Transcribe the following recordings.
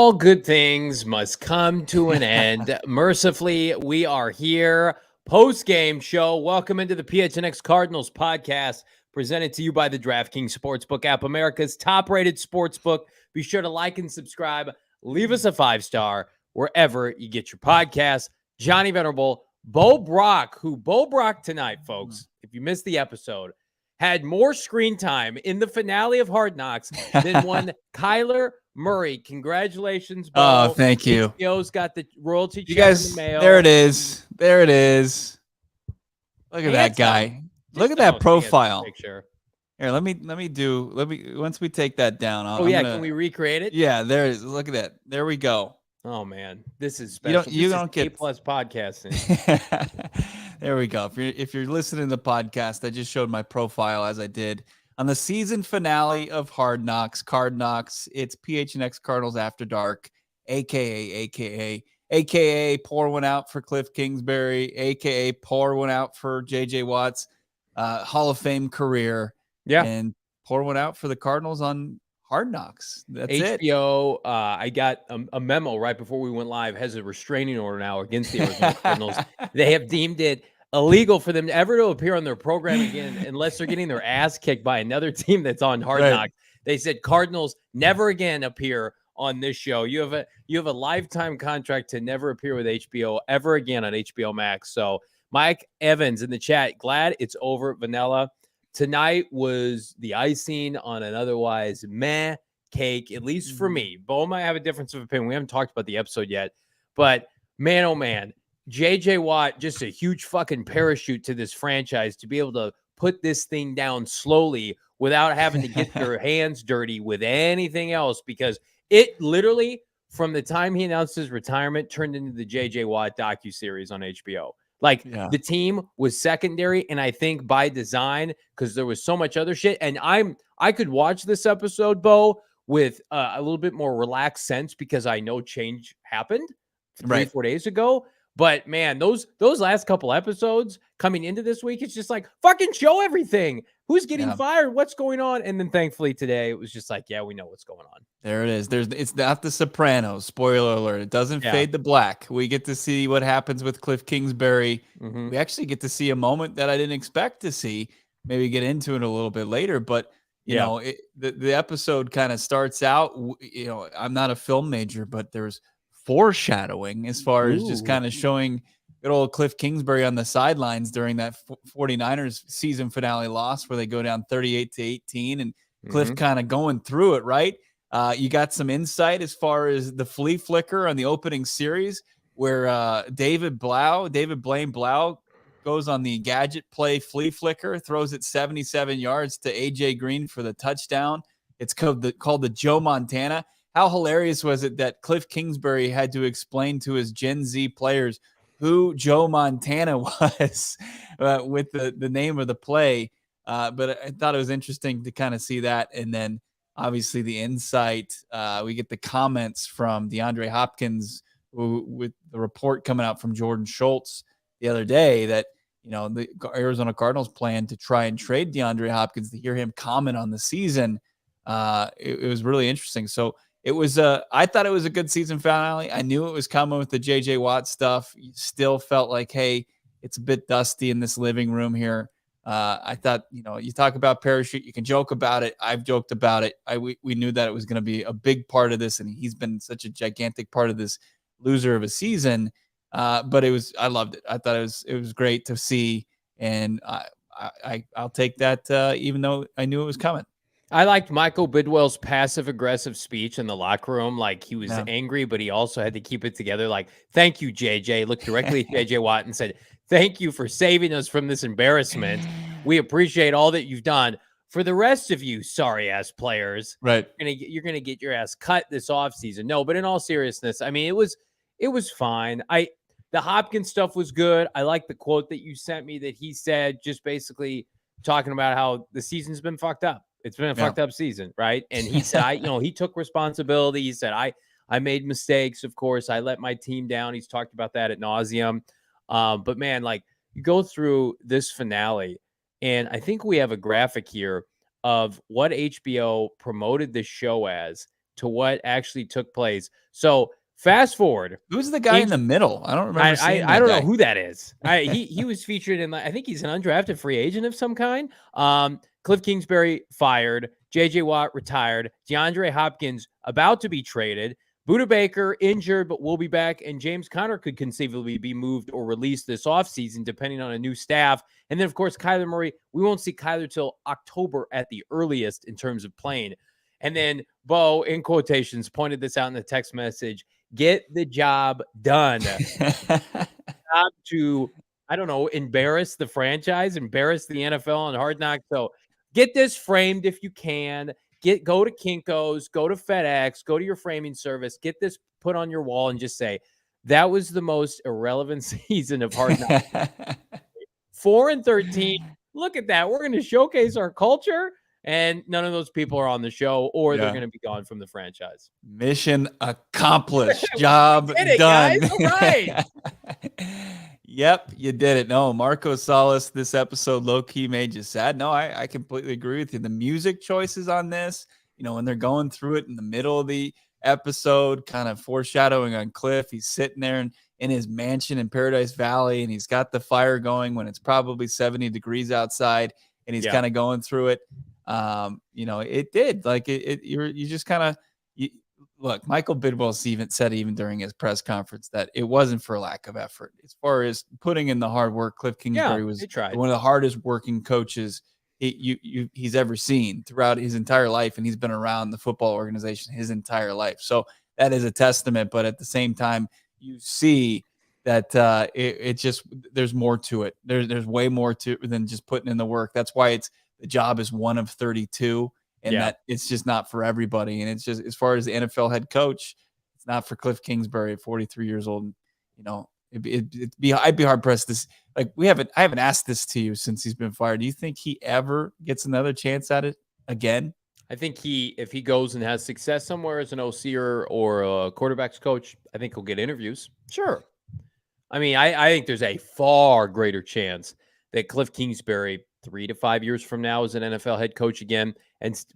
All good things must come to an end. Mercifully, we are here. Post-game show. Welcome into the PHNX Cardinals podcast, presented to you by the DraftKings Sportsbook app, America's top-rated sportsbook. Be sure to like and subscribe. Leave us a 5-star wherever you get your podcasts. Johnny Venerable, Bo Brack, Bo Brack tonight, folks, if you missed the episode, had more screen time in the finale of Hard Knocks than one Kyler Murray. Congratulations, Bo. Oh, thank you. HBO's got the royalty check guys, in the mail. There it is. There it is. Look at that guy. Look at that profile. Picture. Here, let me once we take that down. Can we recreate it? Yeah, there it is. Look at that. There we go. Oh man, this is special. You don't get A+ podcasting. There we go. If you're listening to the podcast, I just showed my profile as I did on the season finale of Hard Knocks, Card Knocks. It's PHNX Cardinals After Dark, aka pour one out for Kliff Kingsbury, aka pour one out for JJ Watt's Hall of Fame career. Yeah, and pour one out for the Cardinals on Hard Knocks. That's HBO, it. I got a memo right before we went live, has a restraining order now against the Arizona Cardinals. They have deemed it illegal for them ever to appear on their program again unless they're getting their ass kicked by another team that's on Hard Knocks. They said Cardinals never again appear on this show. You have a lifetime contract to never appear with HBO ever again on HBO Max. So Mike Evans in the chat, glad it's over, Vanilla. Tonight was the icing on an otherwise meh cake, at least for me. Bo might have a difference of opinion. We haven't talked about the episode yet, but man, oh man, JJ Watt, just a huge fucking parachute to this franchise to be able to put this thing down slowly without having to get their hands dirty with anything else, because it literally, from the time he announced his retirement, turned into the JJ Watt docuseries on HBO. The team was secondary, and I think by design, because there was so much other shit. And I could watch this episode, Bo, with a little bit more relaxed sense because I know change happened 3-4 days ago. But man, those last couple episodes coming into this week, it's just like, fucking show everything. Who's getting fired? What's going on? And then thankfully today, it was just like, yeah, we know what's going on. There it is. It's not The Sopranos. Spoiler alert. It doesn't fade to black. We get to see what happens with Kliff Kingsbury. Mm-hmm. We actually get to see a moment that I didn't expect to see. Maybe get into it a little bit later. But, you know, the episode kind of starts out, I'm not a film major, but there's foreshadowing as far as just kind of showing good old Kliff Kingsbury on the sidelines during that 49ers season finale loss where they go down 38-18 and Kliff kind of going through it, right? You got some insight as far as the flea flicker on the opening series where David Blaine Blau goes on the gadget play flea flicker, throws it 77 yards to AJ Green for the touchdown. It's called the Joe Montana. How hilarious was it that Kliff Kingsbury had to explain to his Gen Z players who Joe Montana was with the name of the play? But I thought it was interesting to kind of see that. And then obviously the insight, we get the comments from DeAndre Hopkins with the report coming out from Jordan Schultz the other day that, the Arizona Cardinals plan to try and trade DeAndre Hopkins. To hear him comment on the season, it was really interesting. So it was I thought it was a good season finale. I knew it was coming with the JJ Watt stuff. You still felt like, hey, it's a bit dusty in this living room here. I thought, you talk about parachute, you can joke about it. I've joked about it. We knew that it was going to be a big part of this, and he's been such a gigantic part of this loser of a season. But I loved it. I thought it was great to see, and I'll take that even though I knew it was coming. I liked Michael Bidwell's passive-aggressive speech in the locker room. Like, he was angry, but he also had to keep it together. Like, thank you, JJ. Looked directly at JJ Watt and said, thank you for saving us from this embarrassment. We appreciate all that you've done. For the rest of you sorry-ass players, right? You're gonna get your ass cut this offseason. No, but in all seriousness, I mean, it was fine. The Hopkins stuff was good. I like the quote that you sent me that he said, just basically talking about how the season's been fucked up. It's been a fucked up season, right? And he said, he took responsibility. He said, I made mistakes. Of course, I let my team down. He's talked about that ad nauseum. But man, like, you go through this finale, and I think we have a graphic here of what HBO promoted this show as to what actually took place. So fast forward. Who's the guy in the middle? I don't remember seeing that I don't guy. know who that is. He was featured in, I think he's an undrafted free agent of some kind. Kliff Kingsbury fired, JJ Watt retired, DeAndre Hopkins about to be traded, Buda Baker injured but will be back, and James Conner could conceivably be moved or released this offseason depending on a new staff. And then, of course, Kyler Murray, we won't see Kyler till October at the earliest in terms of playing. And then Bo, in quotations, pointed this out in the text message, get the job done. Job to, I don't know, embarrass the franchise, embarrass the NFL on Hard Knocks. So get this framed if you can. Go to Kinko's, go to FedEx, go to your framing service, get this put on your wall and just say, that was the most irrelevant season of Hard Knocks. 4-13. Look at that. We're going to showcase our culture, and none of those people are on the show, or they're going to be gone from the franchise. Mission accomplished. Job done. Guys. All right. Yep, you did it. No, Marco Salas, this episode low-key made you sad. No, I completely agree with you. The music choices on this, when they're going through it in the middle of the episode, kind of foreshadowing on Kliff. He's sitting there in his mansion in Paradise Valley, and he's got the fire going when it's probably 70 degrees outside, and he's kind of going through it. It did. Like, you just kind of look, Michael Bidwell said even during his press conference that it wasn't for lack of effort. As far as putting in the hard work, Kliff Kingsbury was one of the hardest working coaches he's ever seen throughout his entire life, and he's been around the football organization his entire life. So that is a testament. But at the same time, you see that it just there's more to it. There's way more to than just putting in the work. That's why the job is one of 32. And that it's just not for everybody. And it's just, as far as the NFL head coach, it's not for Kliff Kingsbury at 43 years old. I'd be hard pressed. I haven't asked this to you since he's been fired. Do you think he ever gets another chance at it again? I think if he goes and has success somewhere as an OC or a quarterback's coach, I think he'll get interviews. Sure. I mean, I think there's a far greater chance that Kliff Kingsbury 3 to 5 years from now is an NFL head coach again,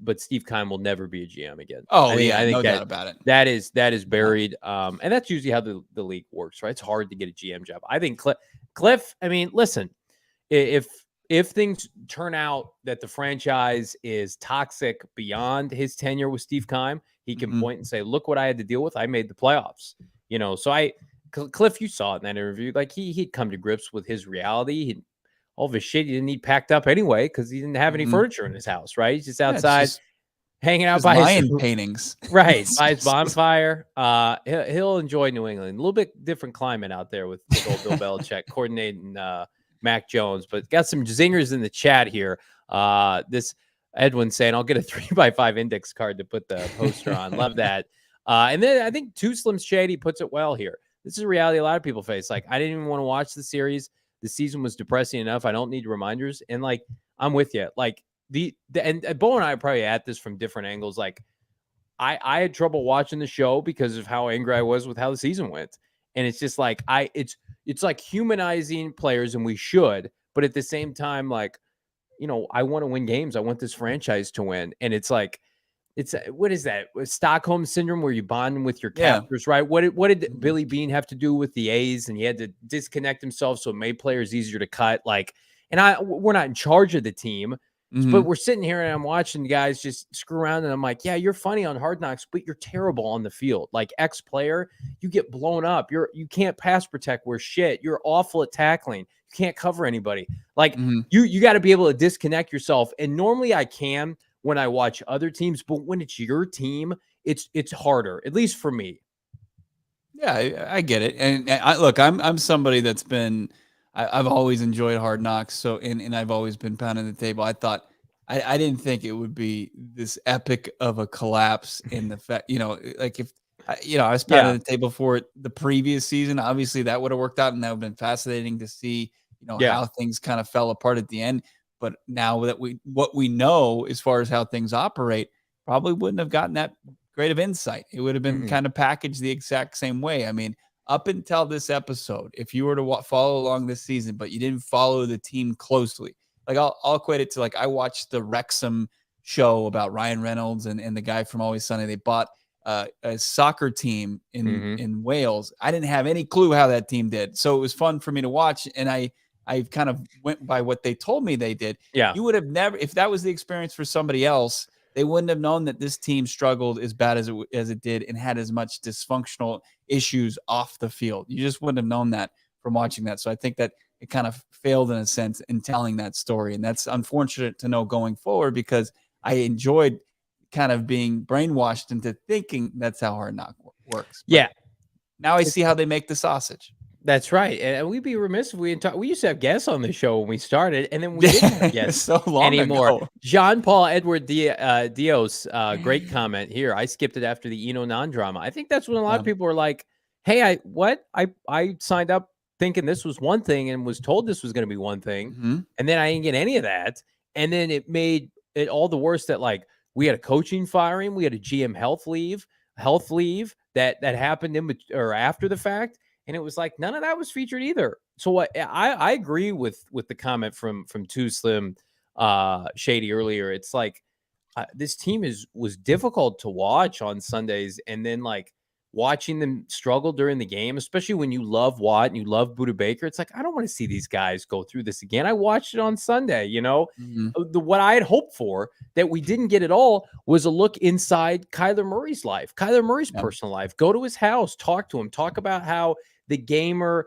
but Steve Keim will never be a GM again. I think no doubt about it. That is buried, and that's usually how the league works, right? It's hard to get a GM job. I think Kliff. I mean, listen, if things turn out that the franchise is toxic beyond his tenure with Steve Keim, he can point and say, "Look what I had to deal with. I made the playoffs." So Kliff, you saw it in that interview. Like he'd come to grips with his reality. All of his shit he didn't need packed up anyway because he didn't have any furniture in his house, right? He's just outside hanging out by his paintings. Right, by his bonfire. He'll enjoy New England. A little bit different climate out there with old Bill Belichick coordinating Mac Jones, but got some zingers in the chat here. This Edwin saying, I'll get a 3x5 index card to put the poster on. Love that. And then I think Too Slim Shady puts it well here. This is a reality a lot of people face. Like, I didn't even want to watch the series. The season was depressing enough. I don't need reminders. And like, I'm with you. Like and Bo and I are probably at this from different angles. Like I had trouble watching the show because of how angry I was with how the season went. And it's just like, it's like humanizing players, and we should, but at the same time, like, I want to win games. I want this franchise to win. And it's like, what is that? Stockholm syndrome where you bond with your captors, right? What did Billy Beane have to do with the A's? And he had to disconnect himself so it made players easier to cut. Like, and we're not in charge of the team, but we're sitting here and I'm watching the guys just screw around, and I'm like, yeah, you're funny on Hard Knocks, but you're terrible on the field. Like ex-player, you get blown up. You can't pass protect worth shit. You're awful at tackling. You can't cover anybody. Like you got to be able to disconnect yourself. And normally I can when I watch other teams, but when it's your team, it's harder, at least for me. Yeah, I get it. And I'm somebody that's been, I've always enjoyed Hard Knocks. So, and I've always been pounding the table. I thought, I didn't think it would be this epic of a collapse in the fact, like if, I was pounding the table for it the previous season. Obviously that would have worked out, and that would have been fascinating to see, how things kind of fell apart at the end. But now that what we know as far as how things operate, probably wouldn't have gotten that great of insight. It would have been kind of packaged the exact same way. I mean, up until this episode, if you were to follow along this season, but you didn't follow the team closely, like I'll equate it to, like, I watched the Wrexham show about Ryan Reynolds and the guy from Always Sunny. They bought a soccer team Mm-hmm. in Wales. I didn't have any clue how that team did, so it was fun for me to watch. And I kind of went by what they told me they did. Yeah. You would have never, if that was the experience for somebody else, they wouldn't have known that this team struggled as bad as it did and had as much dysfunctional issues off the field. You just wouldn't have known that from watching that. So I think that it kind of failed in a sense in telling that story. And that's unfortunate to know going forward, because I enjoyed kind of being brainwashed into thinking that's how Hard Knock works. But Yeah. now I see how they make the sausage. That's right. And we'd be remiss if we didn't talk. We used to have guests on the show when we started, and then we didn't have guests so long anymore. ago. Jean Paul Edward Dios, great comment here. I skipped it after the Eno non-drama. I think that's when a lot of people were like, hey, I signed up thinking this was one thing and was told this was going to be one thing. Mm-hmm. And then I didn't get any of that. And then it made it all the worse that like we had a coaching firing. We had a GM health leave that happened in or after the fact. And it was like none of that was featured either. So I agree with the comment from Too Slim Shady earlier. It's like this team was difficult to watch on Sundays, and then like watching them struggle during the game, especially when you love Watt and you love Budda Baker. It's like I don't want to see these guys go through this again. I watched it on Sunday. Mm-hmm. What I had hoped for that we didn't get at all was a look inside Kyler Murray's life, Kyler Murray's personal life. Go to his house, talk to him, talk about how the gamer,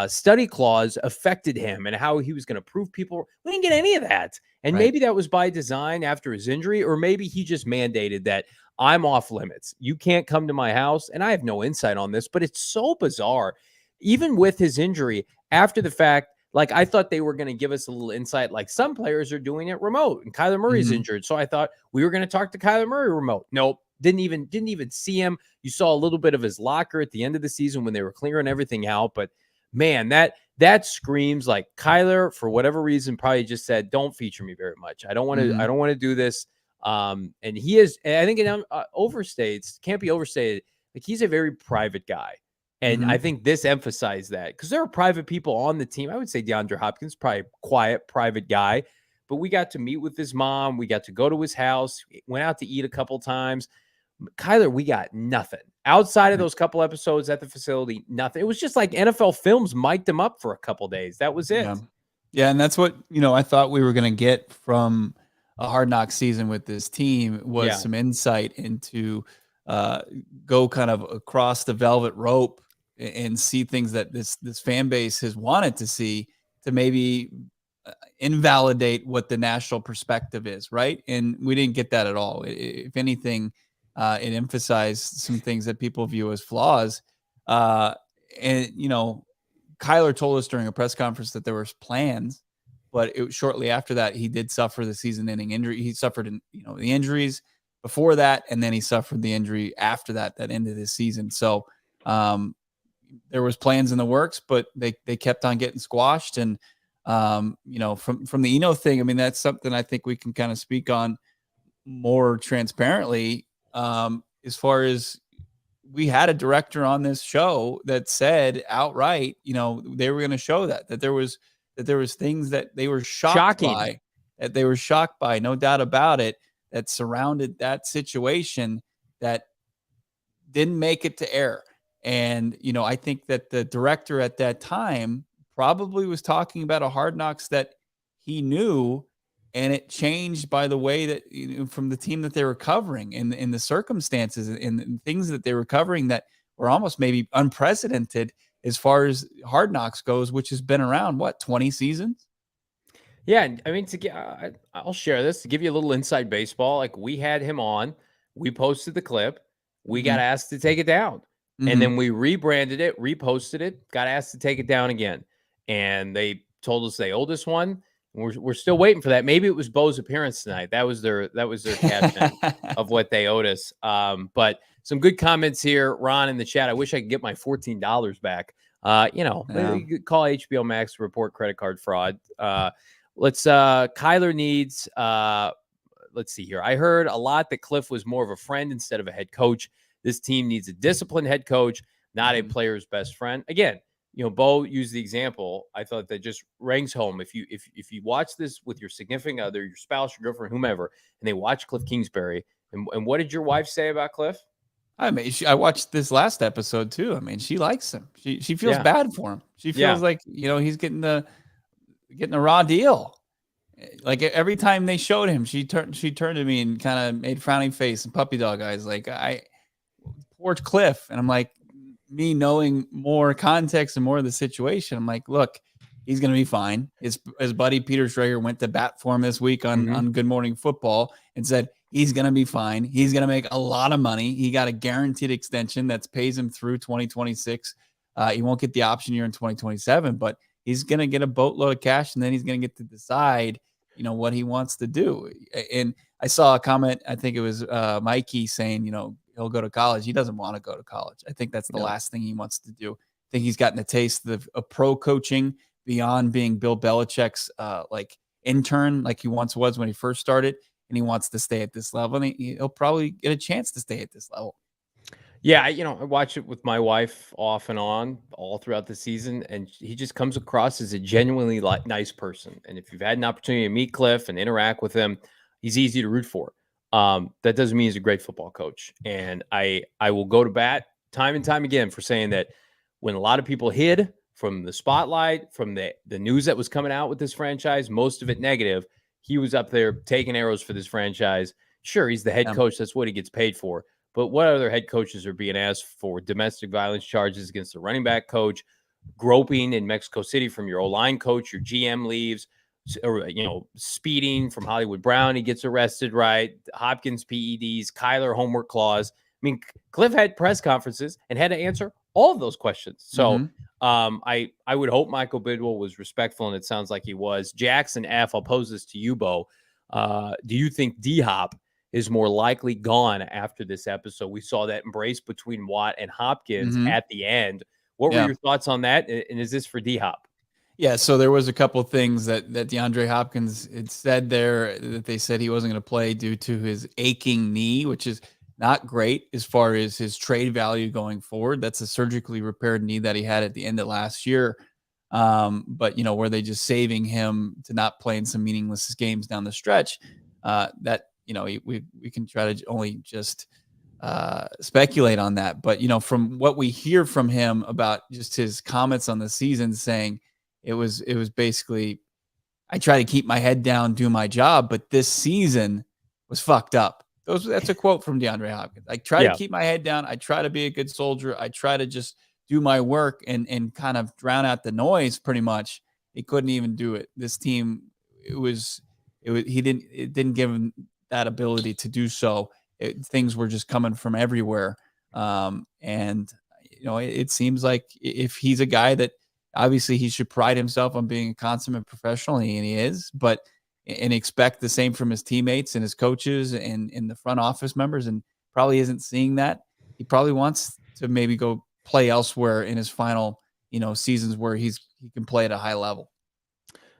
study clause affected him and how he was going to prove people. We didn't get any of that. And maybe that was by design after his injury, or maybe he just mandated that I'm off limits. You can't come to my house. And I have no insight on this, but it's so bizarre. Even with his injury after the fact, like I thought they were going to give us a little insight, like some players are doing it remote and Kyler Murray's injured. So I thought we were going to talk to Kyler Murray remote. Nope. Didn't even see him. You saw a little bit of his locker at the end of the season when they were clearing everything out. But man, that screams like Kyler, for whatever reason, probably just said, "Don't feature me very much. I don't want to. I don't want to do this." And he is. I think it overstates. Can't be overstated. Like he's a very private guy, and I think this emphasized that because there are private people on the team. I would say DeAndre Hopkins, probably a quiet, private guy. But we got to meet with his mom. We got to go to his house. Went out to eat a couple times. Kyler, we got nothing outside of those couple episodes at the facility. Nothing. It was just like NFL Films mic'd him up for a couple days. That was it. Yeah, and that's what I thought we were going to get from a Hard Knock season with this team was some insight into go kind of across the velvet rope and see things that this fan base has wanted to see to maybe invalidate what the national perspective is, right? And we didn't get that at all. If anything, it emphasized some things that people view as flaws. And Kyler told us during a press conference that there was plans, but shortly after that, he did suffer the season-ending injury. He suffered, the injuries before that, and then he suffered the injury after that ended his season. So there was plans in the works, but they kept on getting squashed. And from the Eno thing, I mean, that's something I think we can kind of speak on more transparently. As far as we had a director on this show that said outright, they were going to show that there was things that they were shocked by, no doubt about it, that surrounded that situation that didn't make it to air. And, I think that the director at that time probably was talking about a Hard Knocks that he knew, and it changed by the way that from the team that they were covering and in the circumstances and things that they were covering that were almost maybe unprecedented as far as Hard Knocks goes, which has been around 20 seasons. Yeah, I mean, I'll share this to give you a little inside baseball. Like we had him on, we posted the clip, we got asked to take it down, and then we rebranded it, reposted it, got asked to take it down again, and they told us they owed us one. We're still waiting for that. Maybe it was Bo's appearance tonight. That was their cash in of what they owed us. But some good comments here, Ron, in the chat. I wish I could get my $14 back. You could call HBO Max to report credit card fraud. Kyler needs. Let's see here. I heard a lot that Kliff was more of a friend instead of a head coach. This team needs a disciplined head coach, not a player's best friend. Again, Bo used the example. I thought that just rings home. If you watch this with your significant other, your spouse, your girlfriend, whomever, and they watch Kliff Kingsbury, And what did your wife say about Kliff? I mean, I watched this last episode too. I mean, she likes him. She feels bad for him. She feels like, he's getting a raw deal. Like every time they showed him, she turned to me and kind of made frowning face and puppy dog eyes. Like, poor Kliff. And I'm like, me knowing more context and more of the situation, I'm like, look, he's going to be fine. His buddy Peter Schrager went to bat for him this week on Good Morning Football and said he's going to be fine. He's going to make a lot of money. He got a guaranteed extension that pays him through 2026. He won't get the option year in 2027, but he's going to get a boatload of cash, and then he's going to get to decide, what he wants to do. And I saw a comment, I think it was Mikey saying, he'll go to college. He doesn't want to go to college. I think that's the last thing he wants to do. I think he's gotten a taste of pro coaching beyond being Bill Belichick's intern, like he once was when he first started, and he wants to stay at this level, and he'll probably get a chance to stay at this level. Yeah, I watch it with my wife off and on all throughout the season, and he just comes across as a genuinely nice person. And if you've had an opportunity to meet Kliff and interact with him, he's easy to root for. That doesn't mean he's a great football coach. And I will go to bat time and time again for saying that when a lot of people hid from the spotlight, from the news that was coming out with this franchise, most of it negative, he was up there taking arrows for this franchise. Sure, he's the head coach. That's what he gets paid for. But what other head coaches are being asked for domestic violence charges against the running back coach, groping in Mexico City from your O-line coach, your GM leaves, or, speeding from Hollywood Brown, he gets arrested, right? Hopkins PEDs, Kyler homework clause. I mean, Kliff had press conferences and had to answer all of those questions. So I would hope Michael Bidwell was respectful, and it sounds like he was. Jackson F., I'll pose this to you, Bo. Do you think DHop is more likely gone after this episode? We saw that embrace between Watt and Hopkins at the end. What were your thoughts on that? And is this for DHop? Yeah, so there was a couple of things that DeAndre Hopkins had said there, that they said he wasn't going to play due to his aching knee, which is not great as far as his trade value going forward. That's a surgically repaired knee that he had at the end of last year. But, were they just saving him to not play in some meaningless games down the stretch? That we can try to only just speculate on that. But, from what we hear from him about just his comments on the season, saying it was basically, I try to keep my head down, do my job, but this season was fucked up. That's a quote from DeAndre Hopkins. I try to keep my head down. I try to be a good soldier. I try to just do my work and kind of drown out the noise pretty much. He couldn't even do it. This team, it didn't give him that ability to do so. Things were just coming from everywhere. It seems like if he's a guy that obviously he should pride himself on being a consummate professional, and he is, and expect the same from his teammates and his coaches and the front office members, and probably isn't seeing that. He probably wants to maybe go play elsewhere in his final, seasons where he can play at a high level.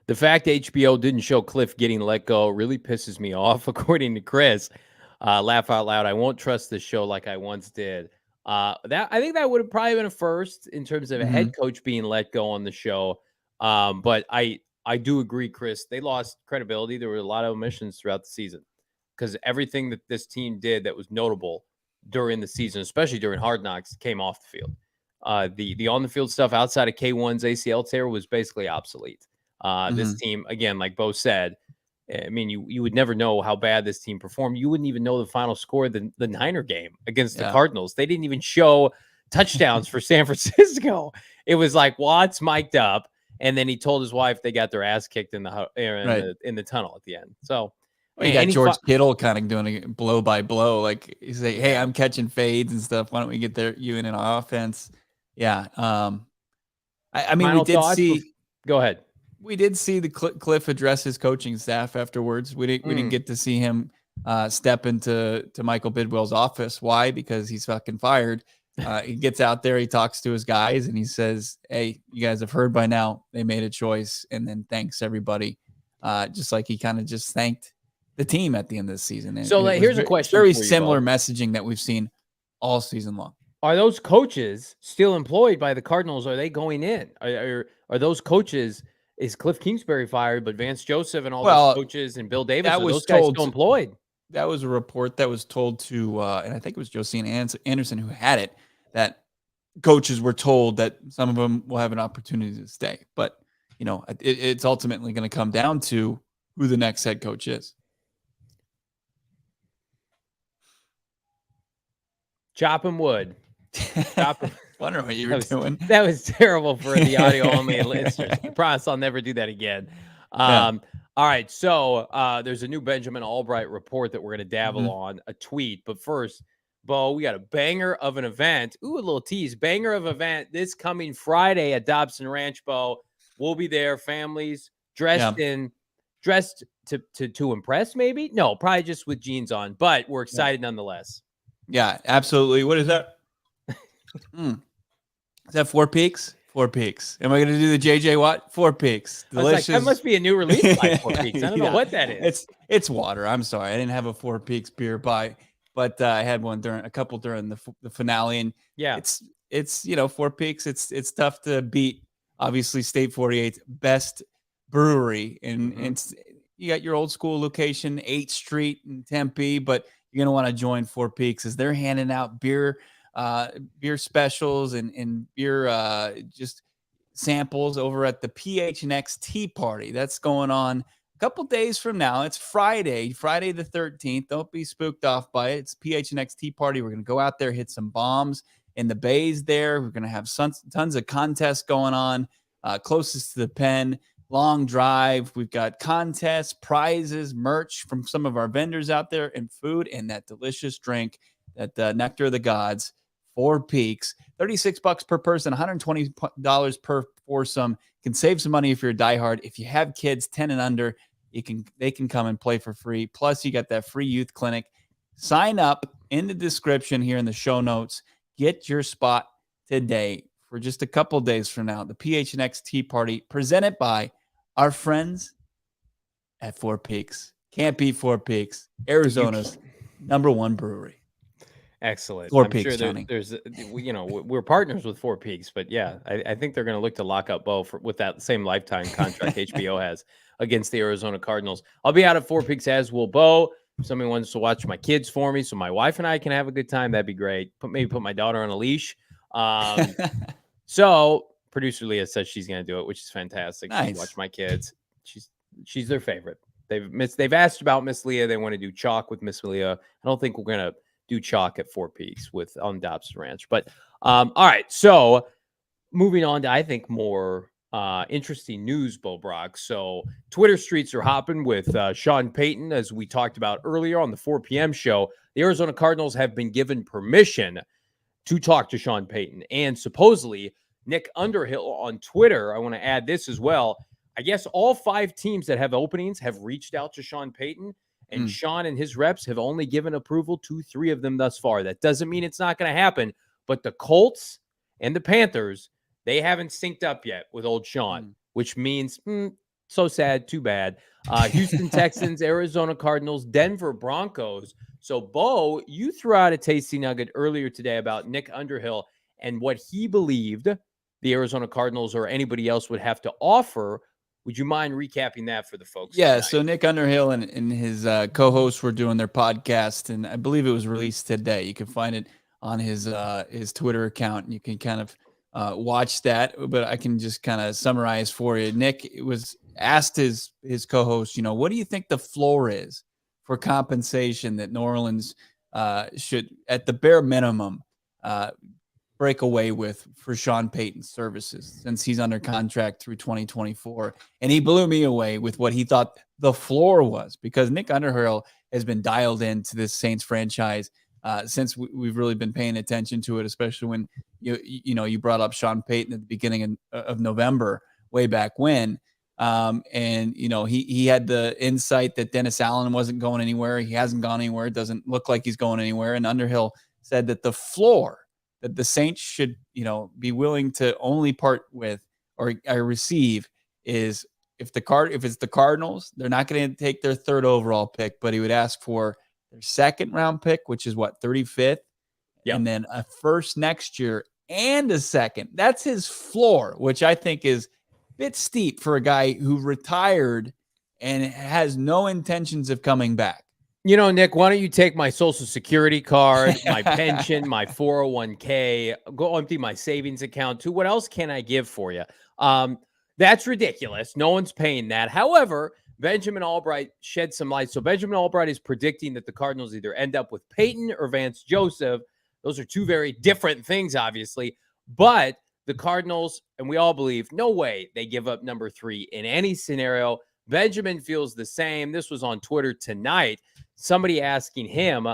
The fact HBO didn't show Kliff getting let go really pisses me off, according to Chris. Laugh out loud. I won't trust this show like I once did. I think that would have probably been a first in terms of a head coach being let go on the show. But I do agree, Chris. They lost credibility. There were a lot of omissions throughout the season because everything that this team did that was notable during the season, especially during Hard Knocks, came off the field. The on the field stuff outside of K1's ACL tear was basically obsolete. This team, again, like Bo said, I mean, you would never know how bad this team performed. You wouldn't even know the final score of the Niner game against the Cardinals. They didn't even show touchdowns for San Francisco. It was like Watts mic'd up, and then he told his wife they got their ass kicked in the tunnel at the end. So you got George Kittle kind of doing it blow by blow. Like he's like, hey, I'm catching fades and stuff. Why don't we get you in an offense? Yeah. I mean, we did see. Go ahead. We did see the Kliff address his coaching staff afterwards. We didn't get to see him step into Michael Bidwell's office. Why? Because he's fucking fired. He gets out there, he talks to his guys, and he says, hey, you guys have heard by now, they made a choice, and then thanks everybody. Just like he kind of just thanked the team at the end of the season. And so here's a question. Very similar messaging that we've seen all season long. Are those coaches still employed by the Cardinals? Are they going in? Are those coaches... Is Kliff Kingsbury fired, but Vance Joseph and all those coaches and Bill Davis, are those guys still employed? that was a report that was told to, and I think it was Josine Anderson who had it, that coaches were told that some of them will have an opportunity to stay. But, it's ultimately going to come down to who the next head coach is. Chopping wood. Wondering what you were doing. That was terrible for the audio only listeners. I promise I'll never do that again. All right. So there's a new Benjamin Albright report that we're going to dabble on, a tweet. But first, Bo, we got a banger of an event. Ooh, a little tease. Banger of event this coming Friday at Dobson Ranch, Bo. We'll be there, families dressed to impress, maybe? No, probably just with jeans on, but we're excited nonetheless. Yeah, absolutely. What is that? Is that Four Peaks? Four Peaks. Am I going to do the JJ Watt? Four Peaks. Delicious. That must be a new release by Four Peaks. I don't know what that is. It's water. I'm sorry. I didn't have a Four Peaks beer but I had one during the finale. And it's Four Peaks. It's tough to beat. Obviously, State 48's best brewery, and you got your old school location, 8th Street in Tempe, but you're gonna want to join Four Peaks as they're handing out beer specials and beer just samples over at the PHNX Tee Party. That's going on a couple days from now. It's Friday the 13th. Don't be spooked off by it. It's PHNX Tee Party. We're gonna go out there, hit some bombs in the bays there. We're gonna have tons of contests going on. Closest to the pen, long drive. We've got contests, prizes, merch from some of our vendors out there, and food, and that delicious drink, that Nectar of the Gods. Four Peaks, $36 per person, $120 per foursome. Can save some money if you're a diehard. If you have kids 10 and under, they can come and play for free. Plus, you got that free youth clinic. Sign up in the description here in the show notes. Get your spot today for just a couple days from now. The PHNX Tee Party presented by our friends at Four Peaks. Can't beat Four Peaks, Arizona's #1 brewery. Excellent. Four I'm Peaks, sure there's we're partners with Four Peaks, but I think they're going to look to lock up Bo with that same lifetime contract HBO has against the Arizona Cardinals. I'll be out at Four Peaks, as will Bo. If somebody wants to watch my kids for me so my wife and I can have a good time, that'd be great. Maybe put my daughter on a leash. So producer Leah says she's going to do it, which is fantastic. Nice. Watch my kids. She's their favorite. They've asked about Miss Leah. They want to do chalk with Miss Leah. I don't think we're going to do chalk at Four Peaks on Dobson Ranch. But all right. So moving on to, I think, more interesting news, Bo Brock. So Twitter streets are hopping with Sean Payton, as we talked about earlier on the 4 p.m. show. The Arizona Cardinals have been given permission to talk to Sean Payton. And supposedly, Nick Underhill on Twitter, I want to add this as well. I guess all 5 teams that have openings have reached out to Sean Payton, and Sean and his reps have only given approval to 3 of them thus far. That doesn't mean it's not going to happen, but the Colts and the Panthers, they haven't synced up yet with old Sean, which means so sad, too bad. Houston Texans, Arizona Cardinals, Denver Broncos. So, Bo, you threw out a tasty nugget earlier today about Nick Underhill and what he believed the Arizona Cardinals or anybody else would have to offer. Would you mind recapping that for the folks? Yeah, tonight? So Nick Underhill and his co-hosts were doing their podcast, and I believe it was released today. You can find it on his Twitter account, and you can kind of watch that. But I can just kind of summarize for you. Nick was asked his co-host, what do you think the floor is for compensation that New Orleans should, at the bare minimum, break away with for Sean Payton's services, since he's under contract through 2024. And he blew me away with what he thought the floor was, because Nick Underhill has been dialed into this Saints franchise since we've really been paying attention to it, especially when you brought up Sean Payton at the beginning of November, way back when. And he had the insight that Dennis Allen wasn't going anywhere. He hasn't gone anywhere. It doesn't look like he's going anywhere. And Underhill said that the floor that the Saints should, be willing to only part with or receive is if it's the Cardinals, they're not going to take their 3rd overall pick, but he would ask for their 2nd round pick, which is 35th, and then a 1st next year and a 2nd. That's his floor, which I think is a bit steep for a guy who retired and has no intentions of coming back. Nick, why don't you take my Social Security card, my pension, my 401k, go empty my savings account too. What else can I give for you? That's ridiculous. No one's paying that. However, Benjamin Albright shed some light. So Benjamin Albright is predicting that the Cardinals either end up with Payton or Vance Joseph. Those are two very different things, obviously. But the Cardinals, and we all believe, no way they give up number 3 in any scenario. Benjamin feels the same. This was on Twitter tonight. Somebody asking him,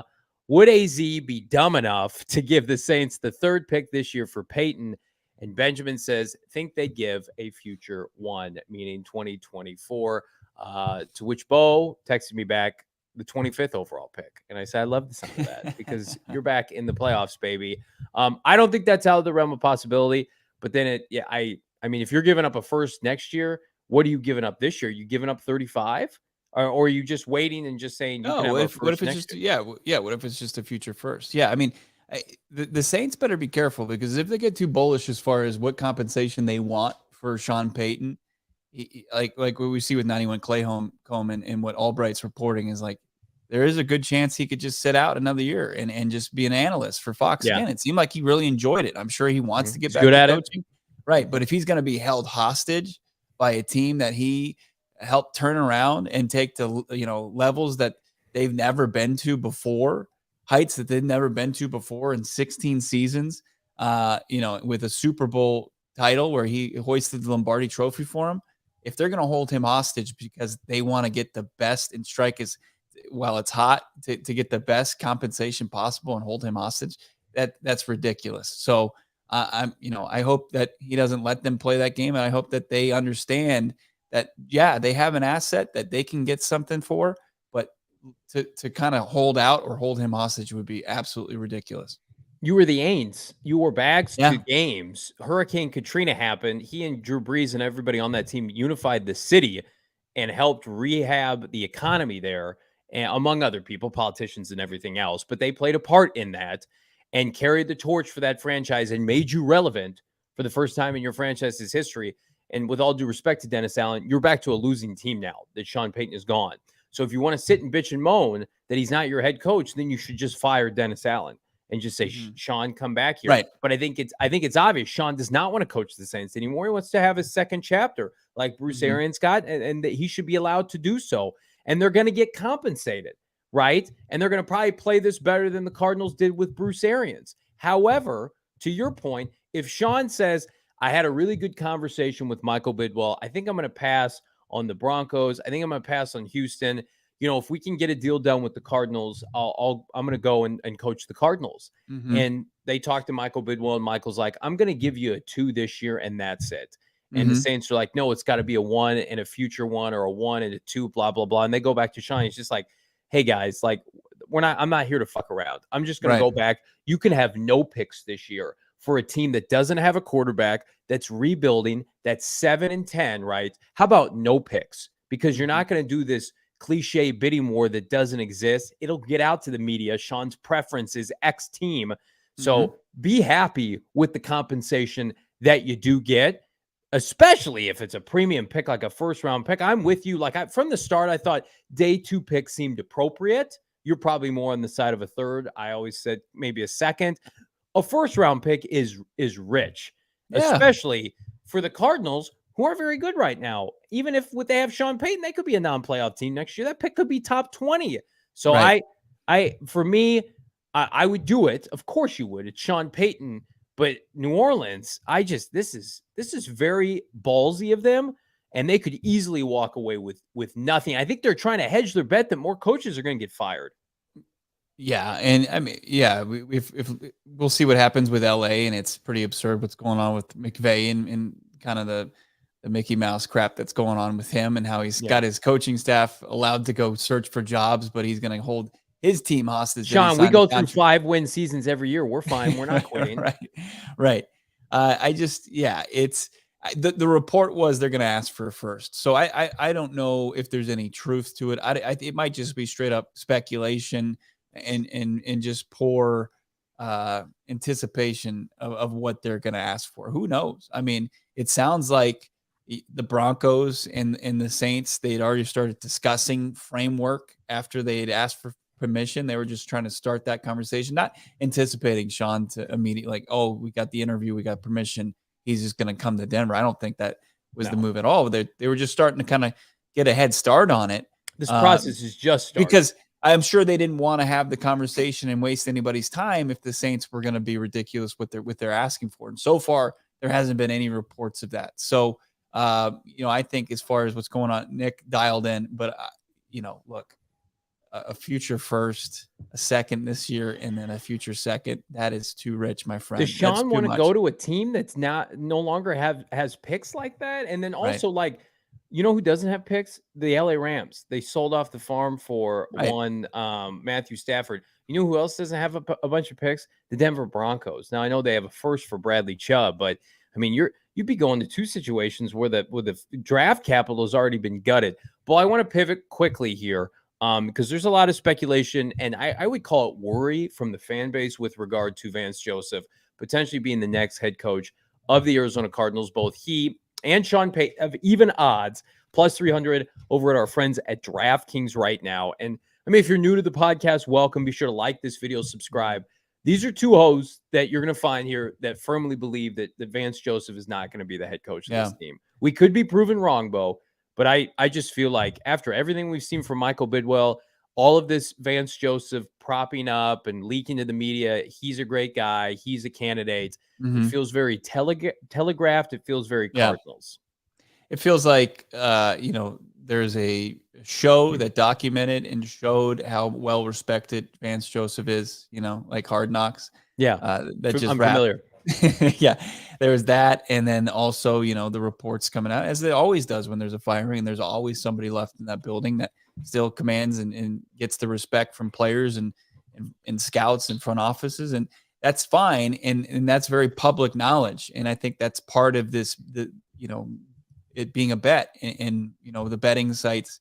would AZ be dumb enough to give the Saints the 3rd pick this year for Payton? And Benjamin says, think they'd give a future one, meaning 2024. To which Bo texted me back the 25th overall pick. And I said, I love the sound of that because you're back in the playoffs, baby. I don't think that's out of the realm of possibility. But then I mean, if you're giving up a first next year, what are you giving up this year? You giving up 35? Or are you just waiting and just saying you can have a first what if it's next just year? what if it's just a future first? Yeah, I mean, the Saints better be careful because if they get too bullish as far as what compensation they want for Sean Payton, like what we see with 91 Coleman and what Albright's reporting is like, there is a good chance he could just sit out another year and just be an analyst for Fox Yeah. again. It seemed like he really enjoyed it. I'm sure he wants to get He's back good to at coaching. Right. But if he's going to be held hostage by a team that he helped turn around and take to, levels that they've never been to before, heights that they've never been to before in 16 seasons, with a Super Bowl title where he hoisted the Lombardi trophy for him. If they're going to hold him hostage because they want to get the best and strike as while it's hot to get the best compensation possible and hold him hostage, that's ridiculous. So I hope that he doesn't let them play that game. And I hope that they understand that, yeah, they have an asset that they can get something for, but to kind of hold out or hold him hostage would be absolutely ridiculous. You were the Aints. You wore bags Yeah. to games. Hurricane Katrina happened. He and Drew Brees and everybody on that team unified the city and helped rehab the economy there, and among other people, politicians and everything else. But they played a part in that and carried the torch for that franchise and made you relevant for the first time in your franchise's history. And with all due respect to Dennis Allen, you're back to a losing team now that Sean Payton is gone. So if you want to sit and bitch and moan that he's not your head coach, then you should just fire Dennis Allen and just say, Sean, come back here. Right. But I think it's obvious Sean does not want to coach the Saints anymore. He wants to have his second chapter like Bruce Arians got, and that he should be allowed to do so. And they're going to get compensated, right? And they're going to probably play this better than the Cardinals did with Bruce Arians. However, to your point, if Sean says, I had a really good conversation with Michael Bidwell, I think I'm going to pass on the Broncos. I think I'm going to pass on Houston. If we can get a deal done with the Cardinals, I'm going to go and coach the Cardinals. And they talked to Michael Bidwell, and Michael's like, I'm going to give you a 2 this year, and that's it. And the Saints are like, no, it's got to be a 1 and a future 1 or a 1 and a 2, blah, blah, blah. And they go back to Sean. He's just like, hey guys, like I'm not here to fuck around. I'm just going to go back. You can have no picks this year for a team that doesn't have a quarterback, that's rebuilding, that's 7-10, right? How about no picks? Because you're not going to do this cliche bidding war that doesn't exist. It'll get out to the media. Sean's preference is X team. So be happy with the compensation that you do get, especially if it's a premium pick, like a first round pick. I'm with you. From the start, I thought day 2 pick seemed appropriate. You're probably more on the side of a third. I always said maybe a second. A first round pick is rich, especially for the Cardinals, who are very good right now. Even if they have Sean Payton, they could be a non-playoff team next year. That pick could be top 20. So for me, I would do it. Of course you would. It's Sean Payton, but New Orleans, this is very ballsy of them, and they could easily walk away with nothing. I think they're trying to hedge their bet that more coaches are going to get fired. Yeah, and I mean, yeah, if we'll see what happens with LA, and it's pretty absurd what's going on with McVay and kind of the Mickey Mouse crap that's going on with him, and how he's got his coaching staff allowed to go search for jobs, but he's going to hold his team hostage. Sean, we go through 5-win seasons every year. We're fine. We're not quitting. Right. It's the report was they're going to ask for a first. So I don't know if there's any truth to it. It might just be straight up speculation and just poor anticipation of what they're going to ask for. Who knows? I mean, it sounds like the Broncos and the Saints, they'd already started discussing framework after they had asked for permission. They were just trying to start that conversation, not anticipating Sean to immediately like, oh, we got the interview, we got permission, he's just going to come to Denver. I don't think that was the move at all. They were just starting to kind of get a head start on it. This process is just starting. Because I'm sure they didn't want to have the conversation and waste anybody's time if the Saints were going to be ridiculous with their asking for. And so far, there hasn't been any reports of that. So, I think as far as what's going on, Nick dialed in, but look, a future first, a second this year, and then a future second, that is too rich, my friend. Does Sean want to go to a team that's no longer has picks like that? And then also who doesn't have picks? The LA Rams. They sold off the farm for one Matthew Stafford. You know who else doesn't have a bunch of picks? The Denver Broncos. Now I know they have a first for Bradley Chubb, but I mean you'd be going to two situations where the draft capital has already been gutted. But I want to pivot quickly here because there's a lot of speculation, and I would call it worry from the fan base with regard to Vance Joseph potentially being the next head coach of the Arizona Cardinals. Both he and Sean Payton have even odds, plus 300 over at our friends at DraftKings right now. And I mean, if you're new to the podcast, welcome. Be sure to like this video, subscribe. These are two hosts that you're going to find here that firmly believe that Vance Joseph is not going to be the head coach of this team. We could be proven wrong, Bo, but I just feel like after everything we've seen from Michael Bidwell, all of this Vance Joseph propping up and leaking to the media, he's a great guy, he's a candidate. It feels very telegraphed. It feels very Cardinals. It feels like, there's a show that documented and showed how well respected Vance Joseph is, like Hard Knocks. Yeah. That just I'm familiar. Yeah. There was that. And then also, the reports coming out, as it always does when there's a firing, and there's always somebody left in that building that still commands and gets the respect from players and scouts and front offices. And that's fine. And that's very public knowledge. And I think that's part of this, it being a bet and the betting sites,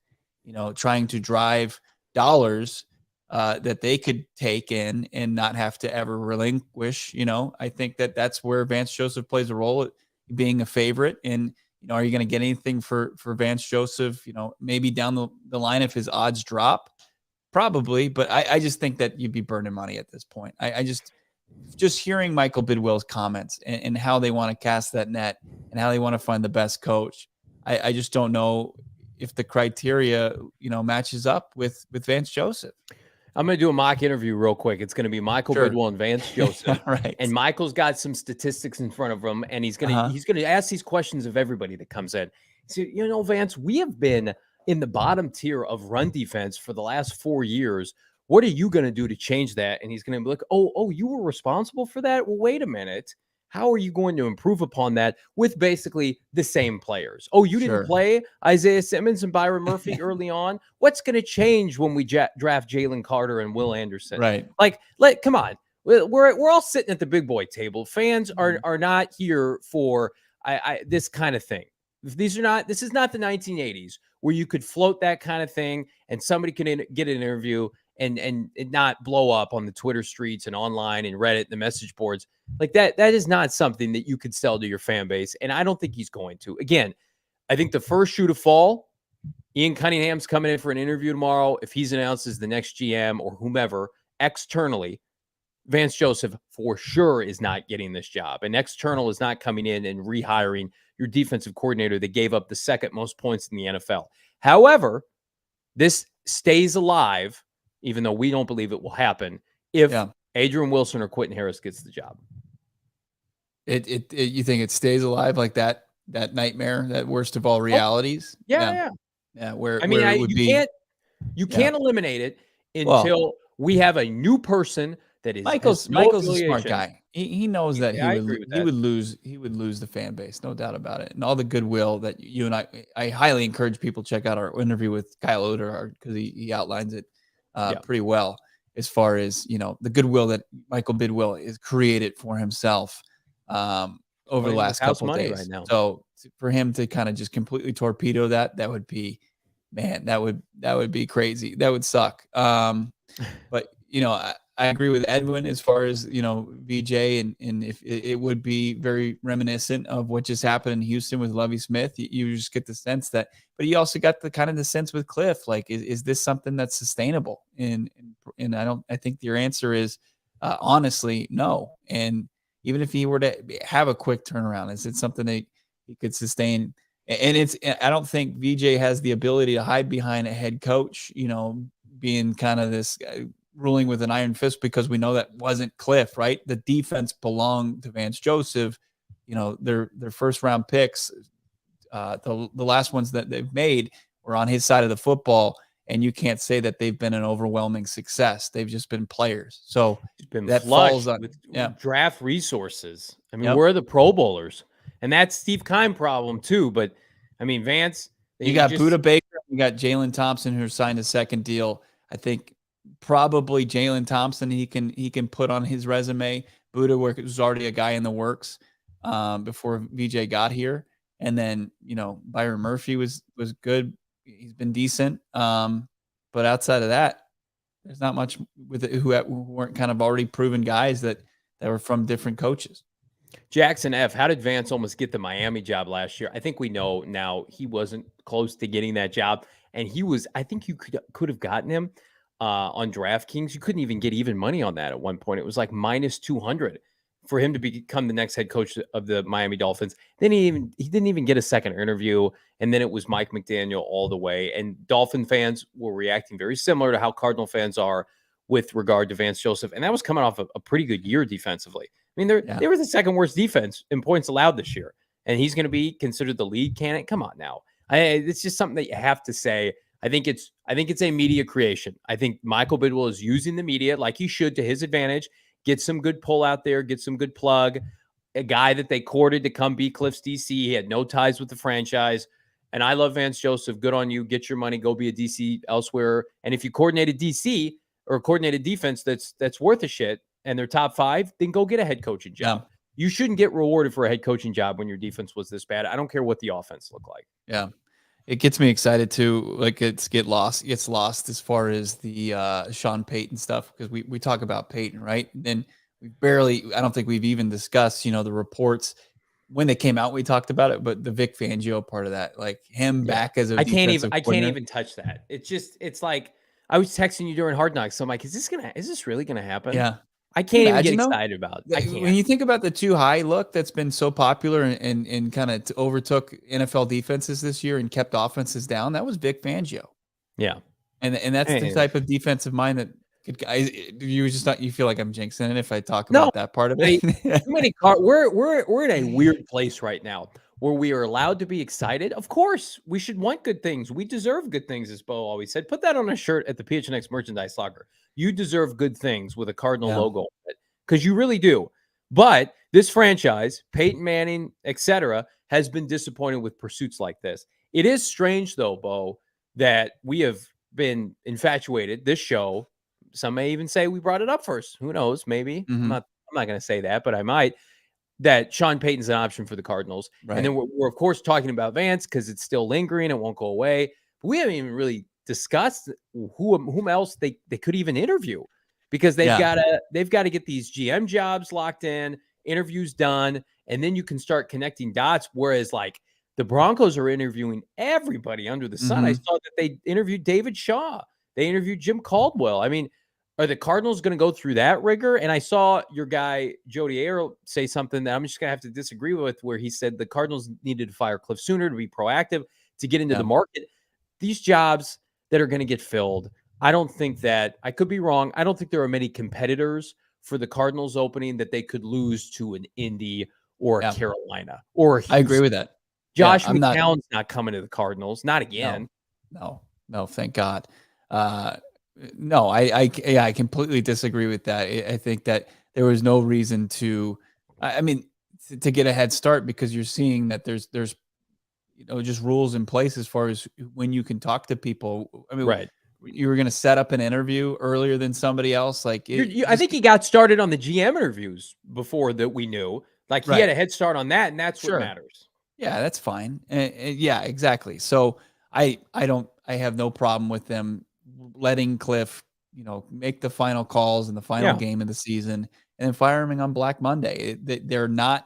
trying to drive dollars that they could take in and not have to ever relinquish. I think that's where Vance Joseph plays a role, being a favorite. And, are you going to get anything for Vance Joseph, maybe down the line if his odds drop? Probably. But I just think that you'd be burning money at this point. I just hearing Michael Bidwell's comments and how they want to cast that net and how they want to find the best coach. I just don't know if the criteria, matches up with Vance Joseph. I'm going to do a mock interview real quick. It's going to be Michael Bidwell and Vance Joseph. Right. And Michael's got some statistics in front of him, and he's going to ask these questions of everybody that comes in. So, Vance, we have been in the bottom tier of run defense for the last 4 years. What are you going to do to change that? And he's going to be like, oh, you were responsible for that? Well, wait a minute. How are you going to improve upon that with basically the same players? Oh, you didn't play Isaiah Simmons and Byron Murphy early on. What's going to change when we draft Jalen Carter and Will Anderson? Right. Come on. We're all sitting at the big boy table. Fans are not here for this kind of thing. This is not the 1980s where you could float that kind of thing and somebody can get an interview and not blow up on the Twitter streets and online and Reddit and the message boards. Like that is not something that you could sell to your fan base. And I don't think he's going to. Again, I think the first shoe to fall, Ian Cunningham's coming in for an interview tomorrow. If he's announced as the next GM or whomever externally, Vance Joseph for sure is not getting this job. An external is not coming in and rehiring your defensive coordinator that gave up the second most points in the NFL. However, this stays alive, even though we don't believe it will happen, if Adrian Wilson or Quentin Harris gets the job. You think it stays alive like that nightmare, that worst of all realities? Yeah. Where you can't eliminate it until we have a new person that is Michael's a smart guy. He knows that he would lose the fan base, no doubt about it. And all the goodwill that you and I highly encourage people to check out our interview with Kyle Oderhard because he outlines it pretty well as far as, the goodwill that Michael Bidwell has created for himself over the last couple of days. Right now. So for him to kind of just completely torpedo that would be, man, that would be crazy. That would suck. But I agree with Edwin as far as, VJ, and if it would be very reminiscent of what just happened in Houston with Lovie Smith. You just get the sense that, but you also got the kind of the sense with Kliff, like, is this something that's sustainable? And I think your answer is honestly no. And even if he were to have a quick turnaround, is it something that he could sustain? And I don't think VJ has the ability to hide behind a head coach, being kind of this guy ruling with an iron fist, because we know that wasn't Kliff, right? The defense belonged to Vance Joseph. Their first round picks, the last ones that they've made were on his side of the football, and you can't say that they've been an overwhelming success. They've just been players. So it's been that flush falls on with draft resources. I mean, Yep. we're the Pro Bowlers, and that's Steve Keim problem too. But I mean, Vance, you got Budda Baker, you got Jalen Thompson, who signed a second deal. I think probably Jalen Thompson he can put on his resume. Budda was already a guy in the works before VJ got here. And then, Byron Murphy was good. He's been decent. But outside of that, there's not much with it who weren't kind of already proven guys that were from different coaches. Jackson F., how did Vance almost get the Miami job last year? I think we know now he wasn't close to getting that job. And I think you could have gotten him on DraftKings. You couldn't even get even money on that at one point. It was like minus 200 for him to become the next head coach of the Miami Dolphins. Then he didn't even get a second interview. And then it was Mike McDaniel all the way. And Dolphin fans were reacting very similar to how Cardinal fans are with regard to Vance Joseph. And that was coming off a pretty good year defensively. I mean, they were the second worst defense in points allowed this year. And he's going to be considered the lead candidate. Come on now. It's just something that you have to say. I think it's a media creation. I think Michael Bidwell is using the media like he should to his advantage. Get some good pull out there, get some good plug. A guy that they courted to come be Kliff's DC. He had no ties with the franchise. And I love Vance Joseph. Good on you. Get your money. Go be a DC elsewhere. And if you coordinate a DC or coordinate a defense that's worth a shit and they're top 5, then go get a head coaching job. Yeah. You shouldn't get rewarded for a head coaching job when your defense was this bad. I don't care what the offense looked like. Yeah. It gets me excited too. Like gets lost as far as the Sean Payton stuff, because we talk about Payton, right? And then I don't think we've even discussed, the reports when they came out. We talked about it, but the Vic Fangio part of that, like him back as a I can't even touch that. It's like I was texting you during Hard Knocks. So I'm like, is this really gonna happen? Yeah. I can't even get excited about it. I can't. When you think about the too high look that's been so popular and kind of overtook NFL defenses this year and kept offenses down, that was Vic Fangio. Yeah. And that's the type of defensive mind that you feel like I'm jinxing it if I talk about that part of it. We're in a weird place right now where we are allowed to be excited. Of course, we should want good things. We deserve good things, as Bo always said. Put that on a shirt at the PHNX merchandise locker. You deserve good things with a Cardinal logo on it, because you really do. But this franchise, Peyton Manning, etc., has been disappointed with pursuits like this. It is strange, though, Bo, that we have been infatuated. This show, some may even say we brought it up first. Who knows? Maybe. Mm-hmm. I'm not going to say that, but I might. That Sean Payton's an option for the Cardinals. Right. And then we're of course talking about Vance because it's still lingering. It won't go away. But we haven't even really discussed whom else they could even interview, because they've got to get these GM jobs locked in, interviews done, and then you can start connecting dots. Whereas like the Broncos are interviewing everybody under the sun. Mm-hmm. I saw that they interviewed David Shaw. They interviewed Jim Caldwell. I mean, are the Cardinals going to go through that rigor? And I saw your guy, Jody Ayer, say something that I'm just going to have to disagree with, where he said the Cardinals needed to fire Kliff sooner to be proactive, to get into the market. These jobs that are going to get filled, I don't think that, I could be wrong, I don't think there are many competitors for the Cardinals opening that they could lose to an Indy or a Carolina or a Houston. I agree with that. Josh McCown's not coming to the Cardinals, not again. No, thank God. No, I completely disagree with that. I think that there was no reason to get a head start, because you're seeing that there's just rules in place as far as when you can talk to people. I mean, right. You were going to set up an interview earlier than somebody else. Like, I think he got started on the GM interviews before that we knew. Like, he had a head start on that, and that's what matters. Yeah, that's fine. Yeah, exactly. So I have no problem with them letting Kliff make the final calls in the final game of the season, and then firing on Black Monday. They are not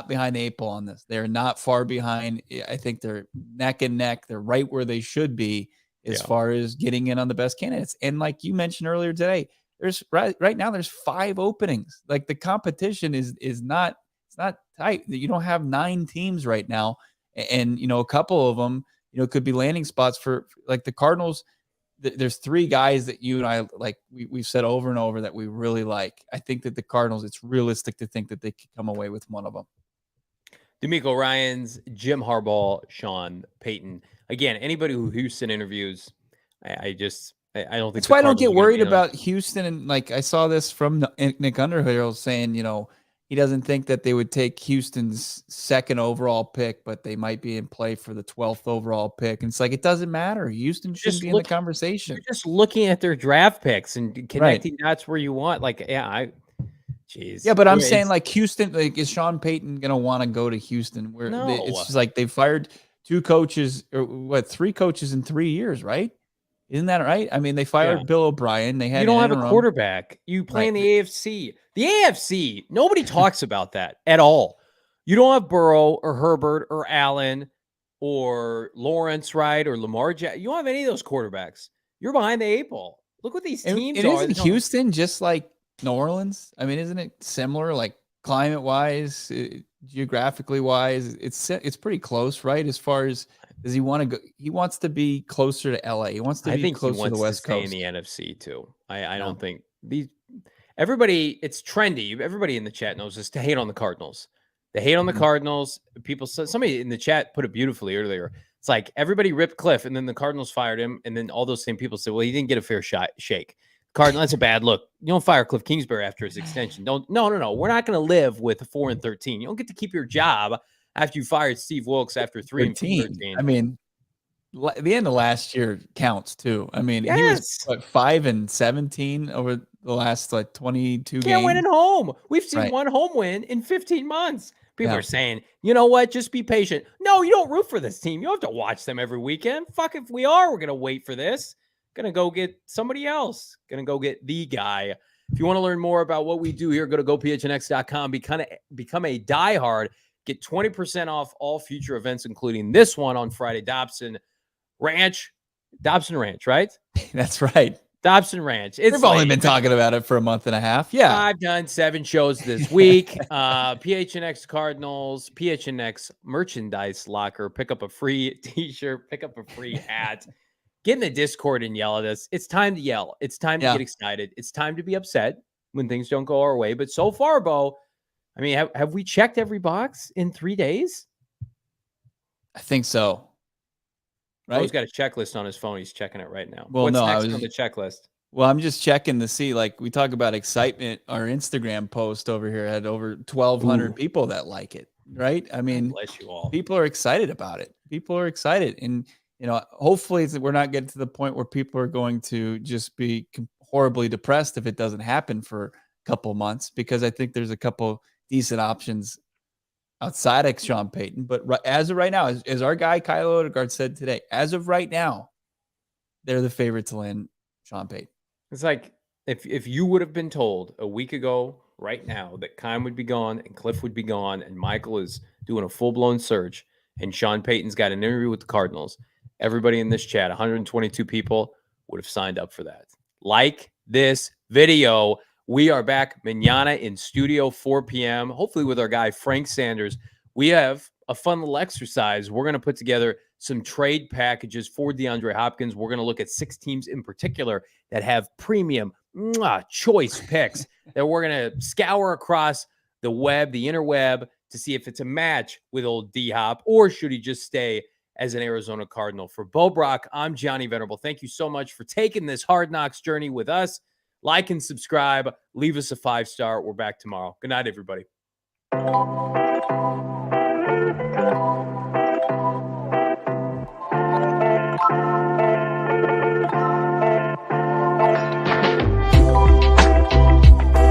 behind the 8 ball on this. They're not far behind. I think they're neck and neck. They're right where they should be as far as getting in on the best candidates. And like you mentioned earlier today, there's right now there's 5 openings. Like the competition is not, it's not tight. You don't have 9 teams right now, and a couple of them could be landing spots for like the Cardinals. There's 3 guys that you and I like. We've said over and over that we really like. I think that the Cardinals, it's realistic to think that they could come away with one of them. D'Amico Ryans, Jim Harbaugh, Sean Payton. Again, anybody who Houston interviews, I don't think that's why I don't get worried about Houston. And like I saw this from Nick Underhill saying, he doesn't think that they would take Houston's 2nd overall pick, but they might be in play for the 12th overall pick. And it's like, it doesn't matter. Houston shouldn't be in the conversation. You're just looking at their draft picks and connecting dots where you want. Like, jeez. Yeah, but I'm saying like Houston, like is Sean Payton going to want to go to Houston? Where it's just like they fired 2 coaches or 3 coaches in 3 years, right? Isn't that right? I mean, they fired Bill O'Brien. They had you don't have a quarterback. You play in the AFC. The AFC, nobody talks about that at all. You don't have Burrow or Herbert or Allen or Lawrence, right? Or Lamar Jackson. You don't have any of those quarterbacks. You're behind the 8 ball. Look what these teams are. Isn't Houston just like New Orleans? I mean, isn't it similar, like climate-wise, geographically wise? It's pretty close, right? As far as does he want to go? He wants to be closer to LA. He wants to be closer to the West Coast. In the NFC too. I don't think everybody. It's trendy. Everybody in the chat knows this to hate on the Cardinals. They hate on the Cardinals. People. Somebody in the chat put it beautifully earlier. It's like everybody ripped Kliff, and then the Cardinals fired him, and then all those same people said, "Well, he didn't get a fair shake." Cardinal, that's a bad look. You don't fire Kliff Kingsbury after his extension. No. We're not going to live with a 4-13. You don't get to keep your job after you fired Steve Wilkes after 3-13. I mean, the end of last year counts too. I mean, he was 5-17 over the last 22 games. Can't win at home. We've seen one home win in 15 months. People are saying, you know what? Just be patient. No, you don't root for this team. You don't have to watch them every weekend. Fuck if we are. We're going to wait for this. Going to go get somebody else. Going to go get the guy. If you want to learn more about what we do here, go to gophnx.com. Become a diehard. Get 20% off all future events, including this one on Friday. Dobson Ranch, right? That's right. Dobson Ranch. We've only been talking about it for a month and a half. Yeah. I've done 7 shows this week. PHNX Cardinals, PHNX merchandise locker. Pick up a free t-shirt, pick up a free hat. Get in the Discord and yell at us. It's time to yell. It's time to get excited. It's time to be upset when things don't go our way. But so far, Bo, I mean, have we checked every box in 3 days? I think so. Right? Bo's got a checklist on his phone. He's checking it right now. Well, What's next on the checklist? Well, I'm just checking to see, like we talk about excitement. Our Instagram post over here had over 1,200 people that like it, right? I mean, bless you all. People are excited about it. People are excited. And, hopefully we're not getting to the point where people are going to just be horribly depressed if it doesn't happen for a couple of months, because I think there's a couple decent options outside of Sean Payton. But as of right now, as our guy Kyle Odegaard said today, as of right now, they're the favorite to land Sean Payton. It's like if you would have been told a week ago right now that Kyle would be gone and Kliff would be gone and Michael is doing a full-blown search and Sean Payton's got an interview with the Cardinals, everybody in this chat, 122 people, would have signed up for that. Like this video. We are back mañana in studio, 4 p.m., hopefully with our guy, Frank Sanders. We have a fun little exercise. We're going to put together some trade packages for DeAndre Hopkins. We're going to look at 6 teams in particular that have premium choice picks that we're going to scour across the web, the interweb, to see if it's a match with old DHop, or should he just stay as an Arizona Cardinal. For Bo Brack, I'm Johnny Venerable. Thank you so much for taking this Hard Knocks journey with us. Like and subscribe. Leave us a 5-star. We're back tomorrow. Good night, everybody.